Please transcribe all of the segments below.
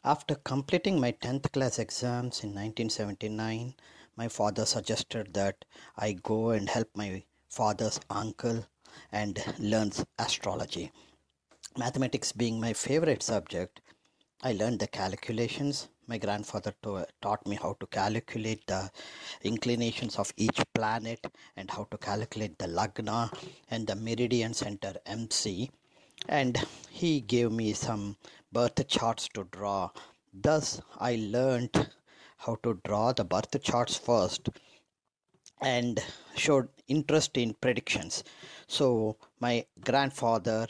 After completing my 10th class exams in 1979, my father suggested that I go and help my father's uncle and learn astrology. Mathematics being my favorite subject, I learned the calculations. My grandfather taught me how to calculate the inclinations of each planet and how to calculate the lagna and the meridian center MC, and he gave me some birth charts to draw. Thus, I learned how to draw the birth charts first and showed interest in predictions. So, my grandfather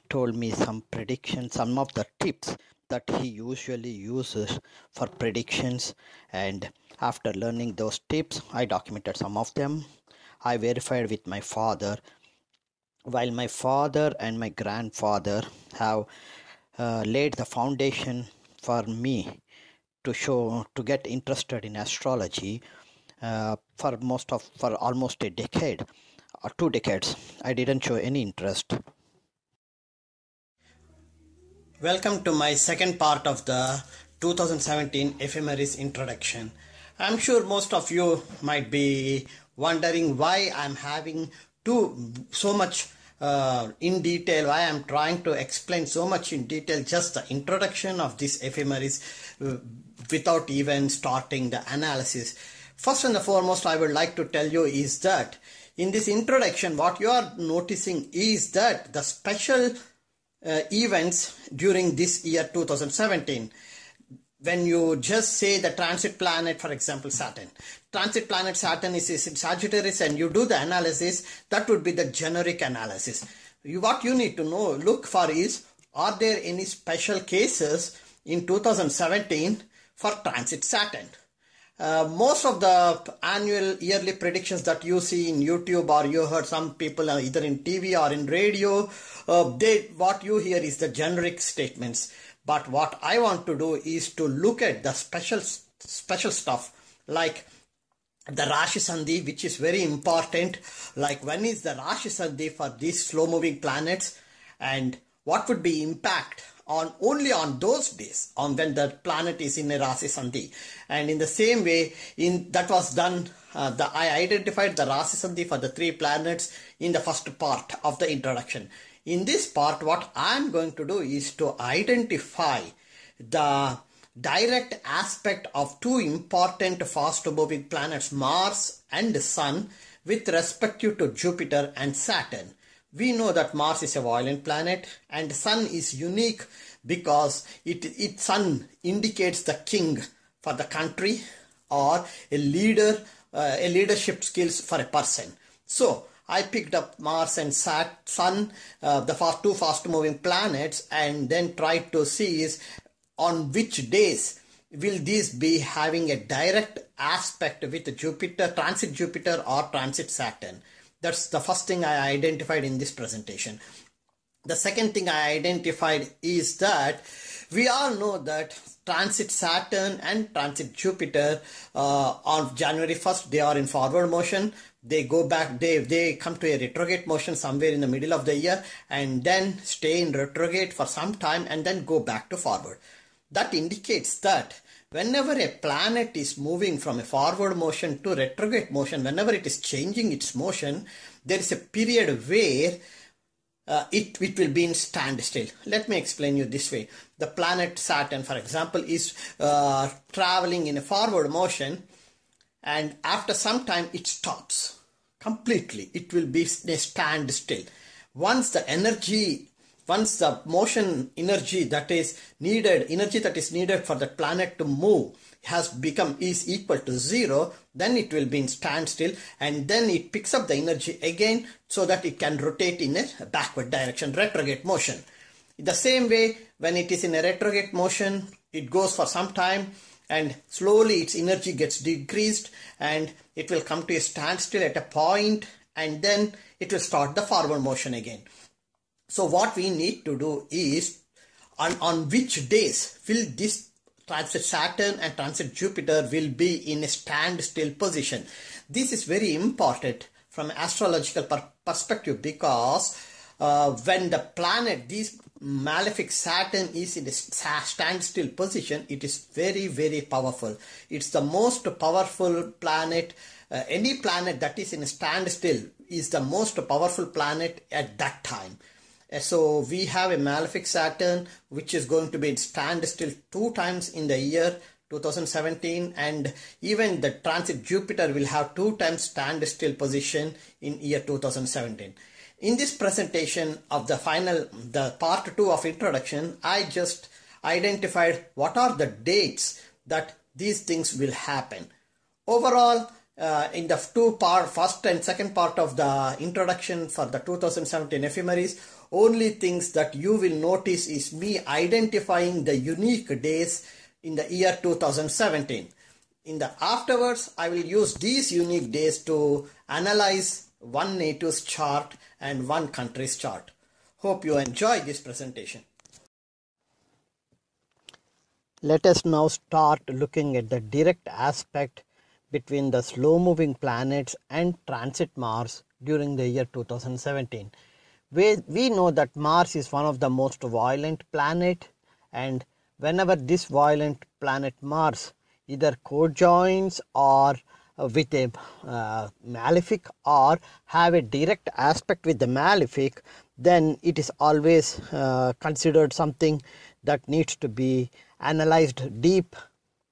told me some predictions, some of the tips that he usually uses for predictions, and after learning those tips, I documented some of them. I verified with my father. While my father and my grandfather have laid the foundation for me to get interested in astrology for almost a decade or 2 decades, I didn't show any interest. Welcome to my second part of the 2017 Ephemeris introduction. I'm sure most of you might be wondering why I'm having so much in detail, why I'm trying to explain so much in detail just the introduction of this Ephemeris without even starting the analysis. First and foremost, I would like to tell you is that in this introduction, what you are noticing is that the special events during this year 2017, when you just say the transit planet, for example Saturn, transit planet Saturn is in Sagittarius, and you do the analysis, that would be the generic analysis. What you need to look for is, are there any special cases in 2017 for transit Saturn? Most of the annual yearly predictions that you see in YouTube, or you heard some people either in TV or in radio, what you hear is the generic statements. But what I want to do is to look at the special stuff, like the Rashi Sandhi, which is very important. Like, when is the Rashi Sandhi for these slow moving planets, and what would be impact only on those days on when the planet is in a Rashi Sandhi. And in the same way, that was done, I identified the Rashi Sandhi for the 3 planets in the first part of the introduction. In this part, what I am going to do is to identify the direct aspect of 2 important fast moving planets, Mars and Sun, with respect to Jupiter and Saturn. We know that Mars is a violent planet and Sun is unique because its Sun indicates the king for the country, or a leader, a leadership skills for a person. So I picked up Mars and Sun, the 2 fast moving planets, and then tried to see is on which days will these be having a direct aspect with Jupiter, transit Jupiter or transit Saturn. That's the first thing I identified in this presentation. The second thing I identified is that we all know that transit Saturn and transit Jupiter on January 1st, they are in forward motion. They go back, they come to a retrograde motion somewhere in the middle of the year, and then stay in retrograde for some time and then go back to forward. That indicates that whenever a planet is moving from a forward motion to retrograde motion, whenever it is changing its motion, there is a period where it will be in standstill. Let me explain you this way. The planet Saturn, for example, is traveling in a forward motion, and after some time it stops completely. It will be in a standstill. Once the motion energy that is needed for the planet to move is equal to 0, then it will be in standstill, and then it picks up the energy again so that it can rotate in a backward direction, retrograde motion. In the same way, when it is in a retrograde motion, it goes for some time and slowly its energy gets decreased and it will come to a standstill at a point, and then it will start the forward motion again. So what we need to do is, on which days will this transit Saturn and transit Jupiter will be in a standstill position. This is very important from an astrological perspective, because when the planet, these malefic Saturn is in a standstill position, it is very, very powerful. It's the most powerful planet. Any planet that is in a standstill is the most powerful planet at that time. So we have a malefic Saturn which is going to be in standstill 2 times in the year 2017, and even the transit Jupiter will have 2 times standstill position in year 2017. In this presentation of the part 2 of introduction, I just identified what are the dates that these things will happen. Overall, in the first and second part of the introduction for the 2017 Ephemeris, only things that you will notice is me identifying the unique days in the year 2017. In the afterwards, I will use these unique days to analyze one native's chart and one country's chart. Hope you enjoy this presentation. Let us now start looking at the direct aspect between the slow moving planets and transit Mars during the year 2017. We know that Mars is one of the most violent planet, and whenever this violent planet Mars either co-joins or with a malefic or have a direct aspect with the malefic, then it is always considered something that needs to be analyzed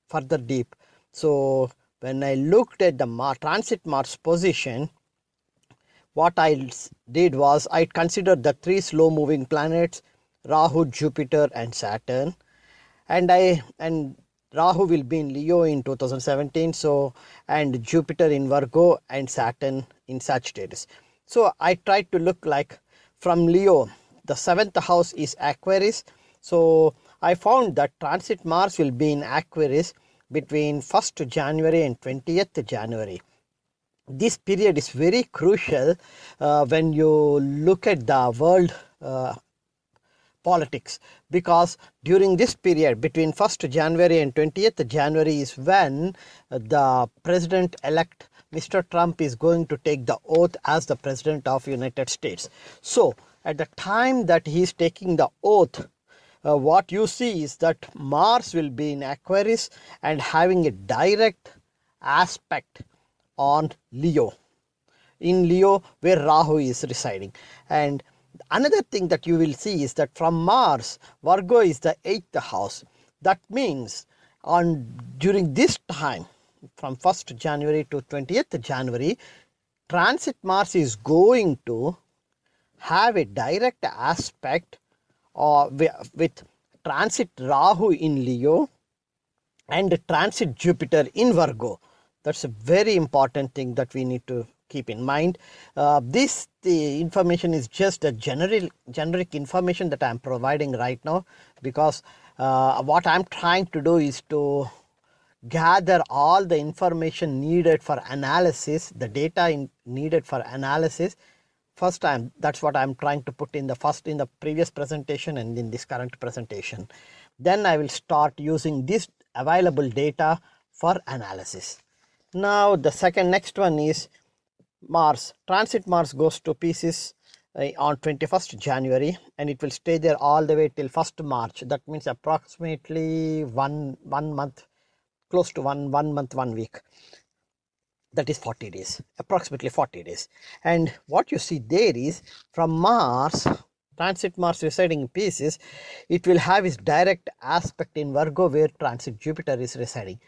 further deep. So when I looked at the transit Mars position, what I did was I considered the 3 slow moving planets, Rahu, Jupiter and Saturn, and Rahu will be in Leo in 2017, and Jupiter in Virgo and Saturn in Sagittarius. So I tried to look like from Leo, the 7th house is Aquarius. So I found that transit Mars will be in Aquarius between 1st January and 20th January. This period is very crucial when you look at the world politics, because during this period between 1st January and 20th January is when the president-elect Mr. Trump is going to take the oath as the President of United States. So at the time that he is taking the oath, what you see is that Mars will be in Aquarius and having a direct aspect on Leo, in Leo where Rahu is residing. And another thing that you will see is that from Mars, Virgo is the 8th house. That means during this time from 1st January to 20th January, transit Mars is going to have a direct aspect with transit Rahu in Leo and transit Jupiter in Virgo. That's a very important thing that we need to keep in mind. The information is just a generic information that I am providing right now, because what I am trying to do is to gather all the information needed for analysis, the data needed for analysis. That's what I am trying to put in the previous presentation and in this current presentation. Then I will start using this available data for analysis. Now the next one is Mars. Transit Mars goes to Pisces on 21st January and it will stay there all the way till 1st March. That means approximately one month, close to one month, 1 week. That is 40 days, approximately 40 days. And what you see there is from Mars, transit Mars residing in Pisces, it will have its direct aspect in Virgo where transit Jupiter is residing.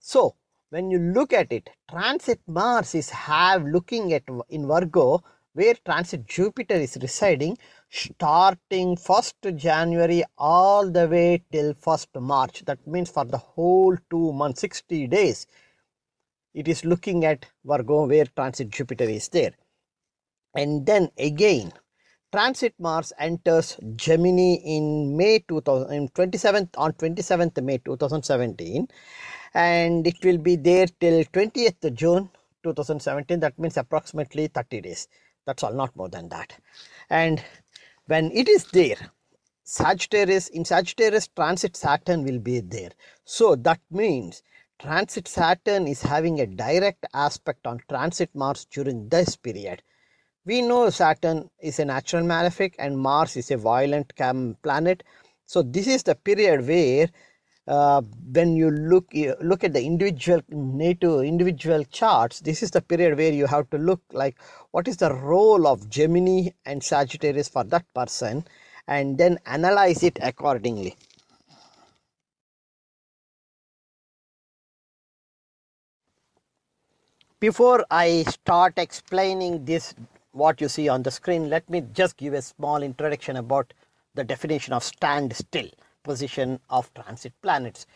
So when you look at it, transit Mars is looking at in Virgo where transit Jupiter is residing, starting 1st January all the way till 1st March. That means for the whole 2 months, 60 days, it is looking at Virgo where transit Jupiter is there. And then again, transit Mars enters Gemini in on 27th May 2017, and it will be there till 20th June 2017. That means approximately 30 days. That's all, not more than that. And when it is there, in Sagittarius transit Saturn will be there. So that means transit Saturn is having a direct aspect on transit Mars during this period. We know Saturn is a natural malefic and Mars is a violent planet. So this is the period where when you look at the individual charts, this is the period where you have to look like what is the role of Gemini and Sagittarius for that person, and then analyze it accordingly. Before I start explaining this, what you see on the screen, let me just give a small introduction about the definition of standstill, position of transit planets.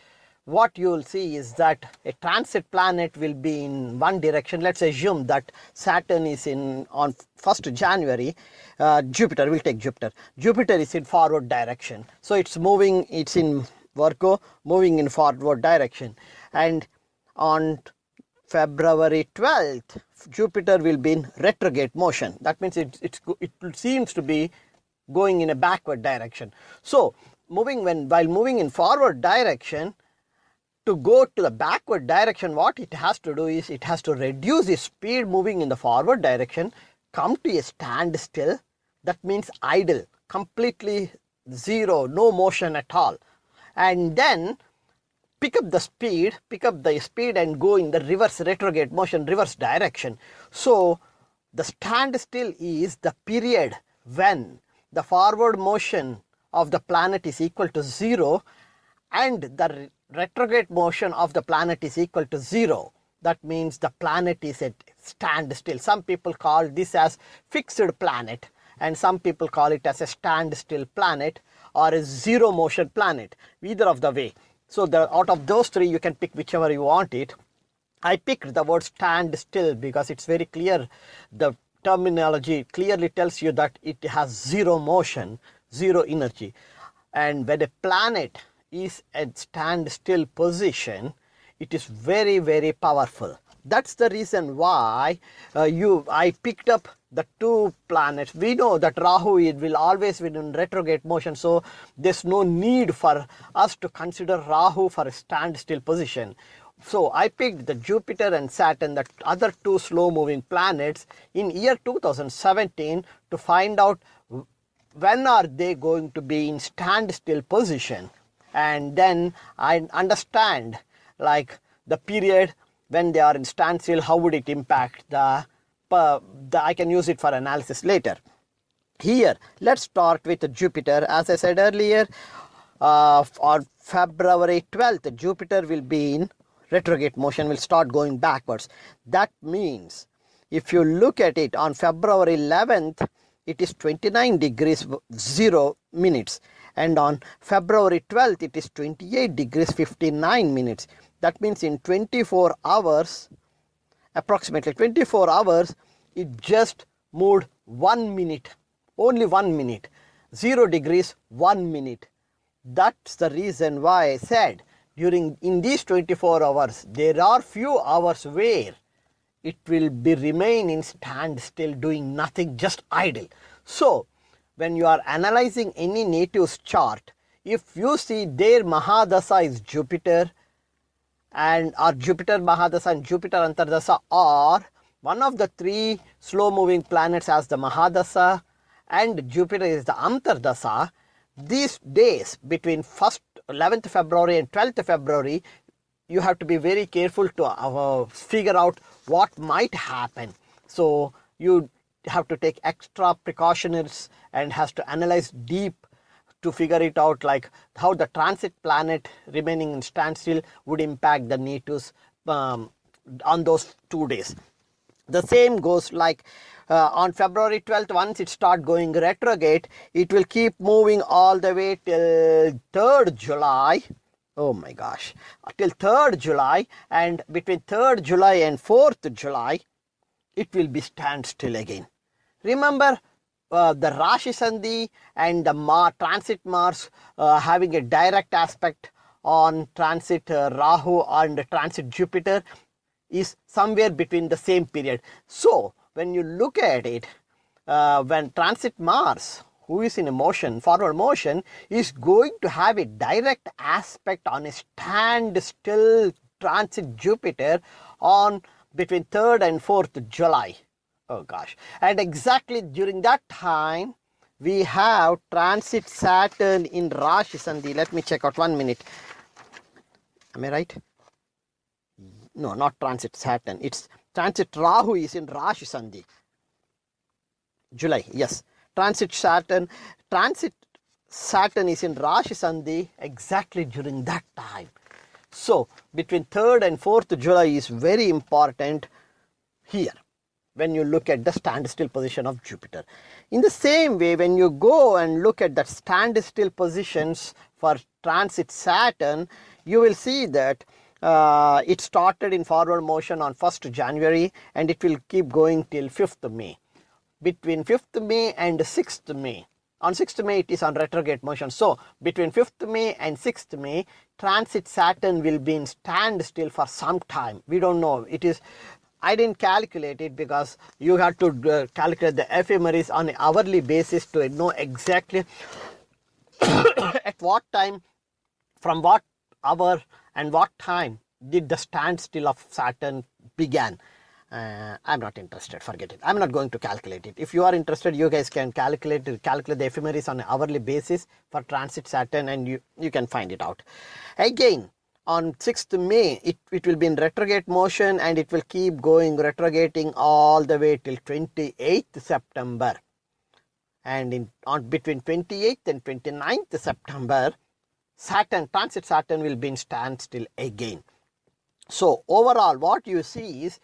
What you will see is that a transit planet will be in one direction. Let's assume that Saturn is on 1st January. Jupiter, we'll take Jupiter. Jupiter is in forward direction. So it's moving, it's in Virgo, moving in forward direction. And on February 12th, Jupiter will be in retrograde motion. That means it seems to be going in a backward direction. So while moving in forward direction, to go to the backward direction, what it has to do is it has to reduce its speed moving in the forward direction, come to a standstill. That means idle, completely zero, no motion at all, and then pick up the speed and go in the reverse retrograde motion, reverse direction. So the standstill is the period when the forward motion of the planet is equal to 0 and the retrograde motion of the planet is equal to 0. That means the planet is at standstill. Some people call this as fixed planet, and some people call it as a standstill planet or a zero motion planet, either of the way. So out of those three, you can pick whichever you want it. I picked the word standstill because it's very clear. The terminology clearly tells you that it has zero motion, zero energy. And when a planet is at standstill position, it is very, very powerful. That's the reason why I picked up the two planets. We know that Rahu will always be in retrograde motion, so there's no need for us to consider Rahu for a standstill position. So I picked the Jupiter and Saturn, the other two slow moving planets, in year 2017 to find out when are they going to be in standstill position. And then I understand like the period when they are in standstill, how would it impact I can use it for analysis later. Here, let's start with Jupiter. As I said earlier, on February 12th, Jupiter will be in retrograde motion, will start going backwards. That means if you look at it on February 11th, it is 29 degrees 0 minutes. And on February 12th, it is 28 degrees 59 minutes. That means in 24 hours, approximately 24 hours, it just moved 1 minute, only 1 minute, 0 degrees, 1 minute. That's the reason why I said in these 24 hours, there are few hours where it will remain in standstill, doing nothing, just idle. So when you are analyzing any native's chart, if you see their Mahadasa is Jupiter, or Jupiter Mahadasa and Jupiter Antardasa, or one of the three slow moving planets as the Mahadasa and Jupiter is the Antardasa, these days between 11th February and 12th February, you have to be very careful to figure out what might happen. So you have to take extra precautions and has to analyze deep to figure it out, like how the transit planet remaining in standstill would impact the natives on those 2 days. The same goes like on February 12th, once it starts going retrograde, it will keep moving all the way till 3rd July. Oh my gosh, till 3rd July, and between 3rd July and 4th July, it will be standstill again. Remember the Rashi Sandhi and the transit Mars having a direct aspect on transit Rahu and transit Jupiter is somewhere between the same period. So when you look at it, when transit Mars, who is in a motion, forward motion, is going to have a direct aspect on a standstill transit Jupiter on between 3rd and 4th July. Oh gosh. And exactly during that time, we have transit Saturn in Rashi Sandhi. Let me check out 1 minute. Am I right? No, not transit Saturn. It's transit Rahu is in Rashi Sandhi. July, yes. Transit Saturn is in Rashi Sandhi exactly during that time. So, between 3rd and 4th July is very important here when you look at the standstill position of Jupiter. In the same way, when you go and look at the standstill positions for transit Saturn, you will see that it started in forward motion on 1st January and it will keep going till 5th May. Between 5th May and 6th May. On 6th May, it is on retrograde motion. So, between 5th May and 6th May, transit Saturn will be in standstill for some time. We don't know. It is, I didn't calculate it because you have to calculate the ephemeris on an hourly basis to know exactly at what time, from what hour and what time did the standstill of Saturn began. I'm not interested, forget it. I'm not going to calculate it. If you are interested, you guys can calculate the ephemeris on an hourly basis for transit Saturn and you can find it out. Again, on 6th May, it will be in retrograde motion and it will keep going retrograding all the way till 28th September. And between 28th and 29th September, transit Saturn will be in standstill again. So overall, what you see is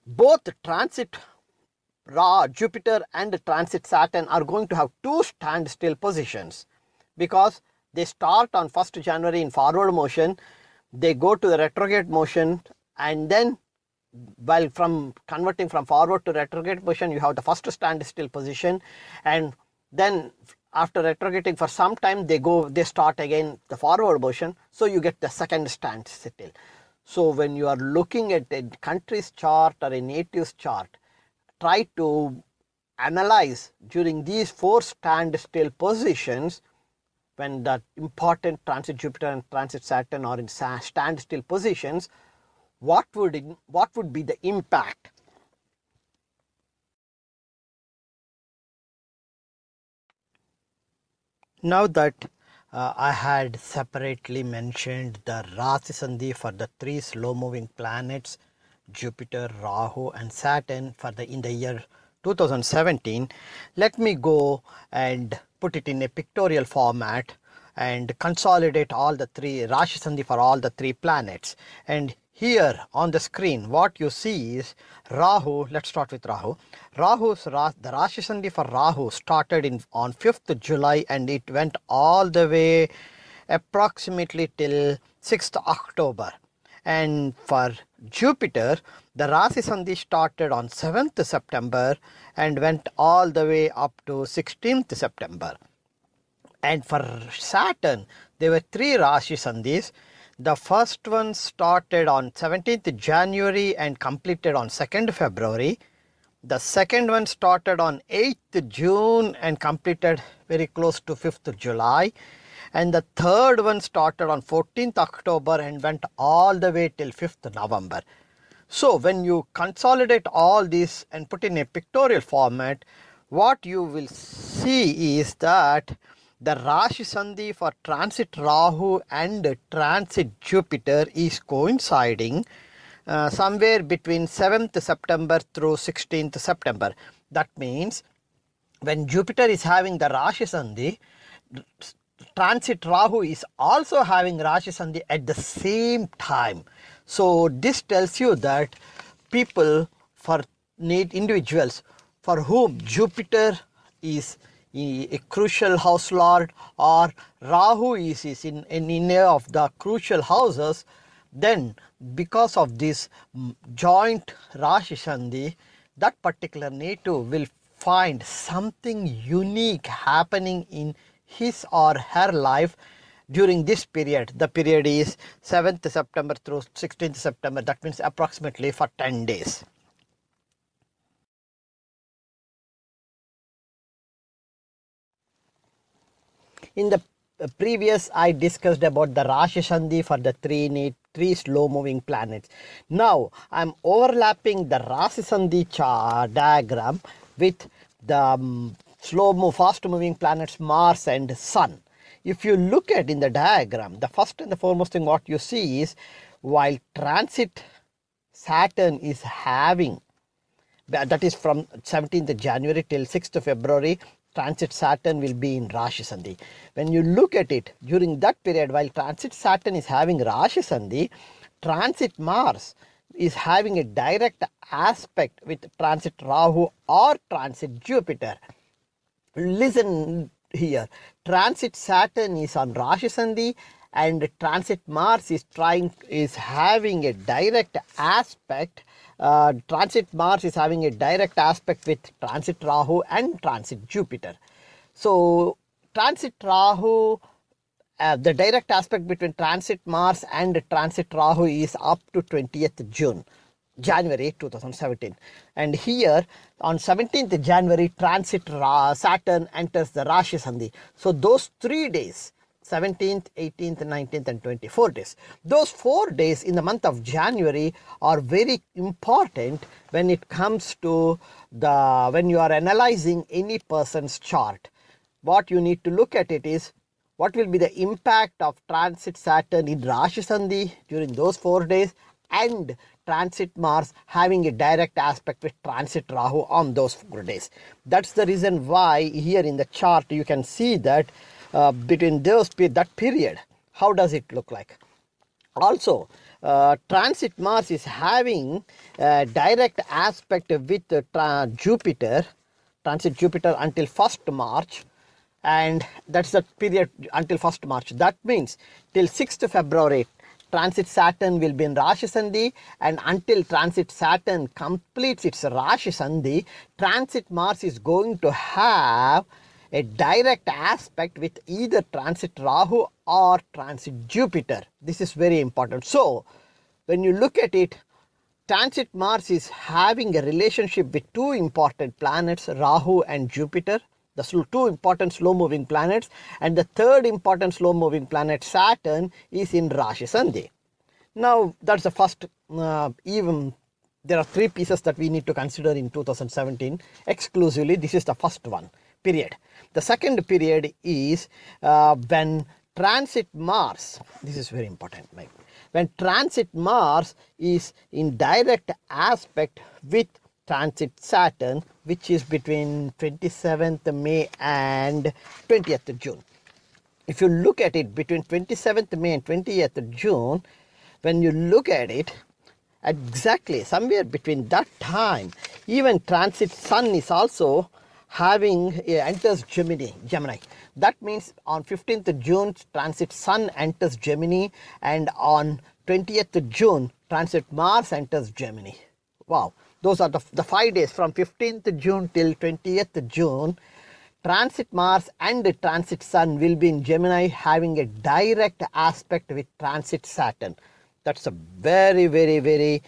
both transit Jupiter and transit Saturn are going to have two standstill positions because they start on 1st January in forward motion, they go to the retrograde motion, and then while from converting from forward to retrograde motion, you have the first standstill position, and then after retrograding for some time, they start again the forward motion, so you get the second standstill. So when you are looking at a country's chart or a native's chart, try to analyze during these 4 standstill positions, when the important transit Jupiter and transit Saturn are in standstill positions, what would be the impact? Now that I had separately mentioned the Rashi Sandhi for the 3 slow moving planets, Jupiter, Rahu and Saturn in the year 2017, let me go and put it in a pictorial format and consolidate all the 3 Rashi Sandhi for all the 3 planets. And here on the screen, what you see is Rahu. Let's start with Rahu. The Rashi Sandhi for Rahu started on 5th July and it went all the way approximately till 6th October. And for Jupiter, the Rashi Sandhi started on 7th September and went all the way up to 16th September. And for Saturn, there were 3 Rashi Sandhis. The first one started on 17th January and completed on 2nd February. The second one started on 8th June and completed very close to 5th July. And the third one started on 14th October and went all the way till 5th November. So when you consolidate all this and put in a pictorial format, what you will see is that the Rashi Sandhi for transit Rahu and transit Jupiter is coinciding somewhere between 7th September through 16th September. That means when Jupiter is having the Rashi Sandhi, transit Rahu is also having Rashi Sandhi at the same time. So this tells you that individuals for whom Jupiter is a crucial house lord or Rahu is in any of the crucial houses, then because of this joint Rashi Sandhi, that particular native will find something unique happening in his or her life during this period. The period is 7th September through 16th September. That means approximately for 10 days. In the previous, I discussed about the Rashi Sandhi for the 3 3 slow moving planets. Now I'm overlapping the Rashi Sandhi diagram with the fast moving planets Mars and Sun. If you look at in the diagram, the first and the foremost thing what you see is, while transit Saturn is having, that is from 17th January till 6th February, transit Saturn will be in Rashi Sandhi. When you look at it, during that period, while transit Saturn is having Rashi Sandhi, transit Mars is having a direct aspect with transit Rahu or transit Jupiter. Listen here, transit Saturn is on Rashi Sandhi and transit Mars is having a direct aspect. Transit Mars is having a direct aspect with transit Rahu and transit Jupiter. So transit Rahu, the direct aspect between transit Mars and transit Rahu is up to 20th January 2017. And here on 17th January, transit Saturn enters the Rashi Sandhi. So those 3 days, 17th, 18th, 19th and 24 days. Those 4 days in the month of January are very important when it comes to when you are analyzing any person's chart. What you need to look at it is, what will be the impact of transit Saturn in Rashi Sandhi during those 4 days, and transit Mars having a direct aspect with transit Rahu on those 4 days. That's the reason why here in the chart you can see that between that period, how does it look like. Also, transit Mars is having a direct aspect with Jupiter, transit Jupiter until 1st March, and that's the period until 1st March. That means till 6th February, transit Saturn will be in Rashi Sandhi, and until transit Saturn completes its Rashi Sandhi, transit Mars is going to have a direct aspect with either transit Rahu or transit Jupiter. This is very important. So when you look at it, transit Mars is having a relationship with 2 important planets, Rahu and Jupiter, the 2 important slow moving planets, and the 3rd important slow moving planet, Saturn, is in Rashi Sandhi. Now that's the first, even there are 3 pieces that we need to consider in 2017 exclusively. This is the first one, period. The second period is when transit Mars, this is very important, when transit Mars is in direct aspect with transit Saturn, which is between 27th May and 20th June. If you look at it between 27th May and 20th June, when you look at it, exactly somewhere between that time, even transit Sun is also enters Gemini. That means on 15th June, transit Sun enters Gemini, and on 20th June, transit Mars enters Gemini. Wow. Those are the 5 days from 15th June till 20th June. Transit Mars and transit Sun will be in Gemini, having a direct aspect with transit Saturn. That's a very, very, very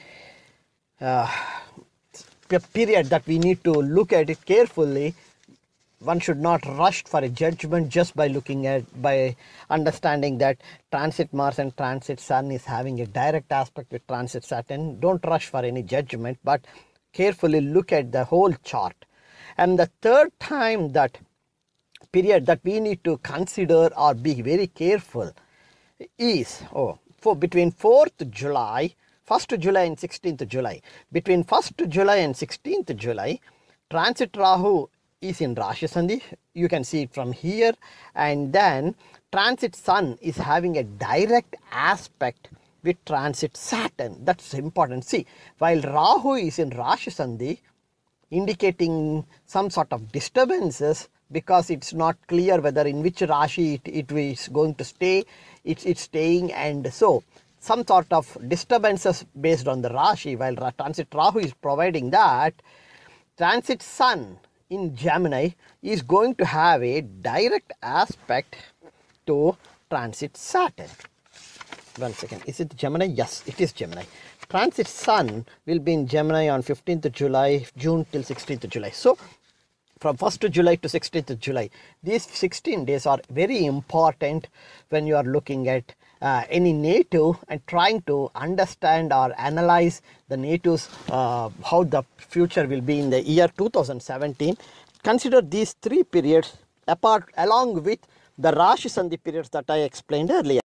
period that we need to look at it carefully. One should not rush for a judgment just by understanding that transit Mars and transit Sun is having a direct aspect with transit Saturn. Don't rush for any judgment, but carefully look at the whole chart. And the 3rd time that period that we need to consider or be very careful is between 4th July, 1st July and 16th July. Between 1st July and 16th July, transit Rahu is in Rashi Sandhi. You can see it from here. And then transit Sun is having a direct aspect with transit Saturn. That's important. See, while Rahu is in Rashi Sandhi, indicating some sort of disturbances, because it's not clear whether in which Rashi it is going to stay, it's staying, and so some sort of disturbances based on the Rashi. While transit Rahu is providing that, transit Sun in Gemini is going to have a direct aspect to transit Saturn. 1 second, is it Gemini? Yes, it is Gemini. Transit Sun will be in Gemini on 15th July, June till 16th July. So from 1st July to 16th July. These 16 days are very important when you are looking at any native and trying to understand or analyze the natives, how the future will be in the year 2017. Consider these 3 periods apart along with the Rashi Sandhi periods that I explained earlier.